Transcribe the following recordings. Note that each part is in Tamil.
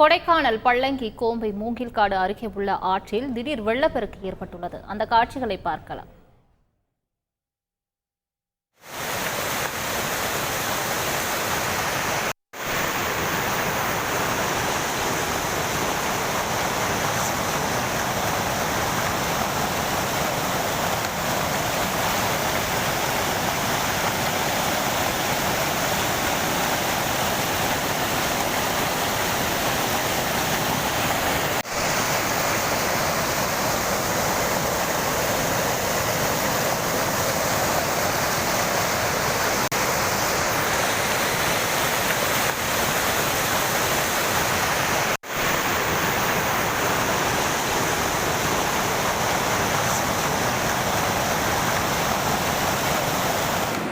கொடைக்கானல் பள்ளங்கி கோம்பை மூங்கில்காடு அருகே உள்ள ஆற்றில் திடீர் வெள்ளப்பெருக்கு ஏற்பட்டுள்ளது. அந்த காட்சிகளை பார்க்கலாம்.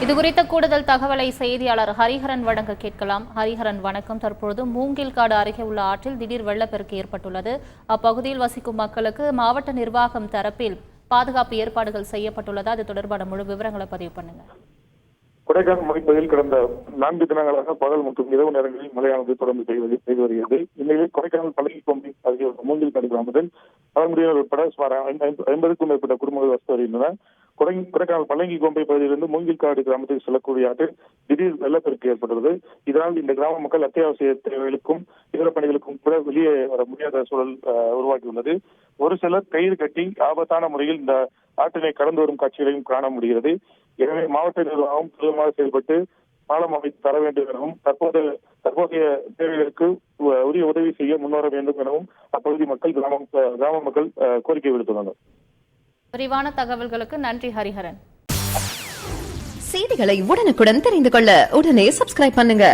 இதுகுறித்த கூடுதல் தகவலை செய்தியாளர் ஹரிஹரன் வழங்க கேட்கலாம். ஹரிஹரன் வணக்கம். தற்பொழுது மூங்கில்காடு அருகே உள்ள ஆற்றில் திடீர் வெள்ளப்பெருக்கு ஏற்பட்டுள்ளது. அப்பகுதியில் வசிக்கும் மக்களுக்கு மாவட்ட நிர்வாகம் தரப்பில் பாதுகாப்பு ஏற்பாடுகள் செய்யப்பட்டுள்ளது. அது தொடர்பான முழு விவரங்களை பதிவு பண்ணுங்க. கொடைக்கானல் மலைப்பகுதியில் கடந்த 4 தினங்களாக பகல் மற்றும் இரவு நேரங்களில் மழையானது தொடர்ந்து செய்து வருகிறது. இந்நிலையில் கொடைக்கானல் பள்ளங்கி கோம்பை அருகே உள்ள மூங்கில்காடு கிராமத்தில் பழங்குடியினர் உட்பட சுமார் 50க்கும் மேற்பட்ட குடும்பங்கள் வசித்து வருகின்றன. கொடைக்கானல் பள்ளங்கி கோம்பை பகுதியிலிருந்து மூங்கில்காடு கிராமத்தில் செல்லக்கூடிய ஆற்றில் திடீர் வெள்ளப்பெருக்கு ஏற்பட்டுள்ளது. இதனால் இந்த கிராம மக்கள் அத்தியாவசிய தேவைகளுக்கும் இதர பணிகளுக்கும் கூட வெளியே வர முடியாத சூழல் உருவாகியுள்ளது. ஒரு சிலர் கயிறு கட்டி ஆபத்தான முறையில் இந்த ஆற்றினை கடந்து வரும் காட்சிகளையும் காண முடிகிறது. எனவே மாவட்ட நிர்வாகம் துரிதமாக செயல்பட்டு பாலம் அமைத்து தர வேண்டும் எனவும் தற்போதைய தேவைகளுக்கு உரிய உதவி செய்ய முன்வர வேண்டும் எனவும் அப்பகுதி மக்கள் கிராம மக்கள் கோரிக்கை விடுத்துள்ளனர். விரிவான தகவல்களுக்கு நன்றி ஹரிஹரன். செய்திகளை உடனுக்குடன் தெரிந்து கொள்ள உடனே சப்ஸ்கிரைப் பண்ணுங்க.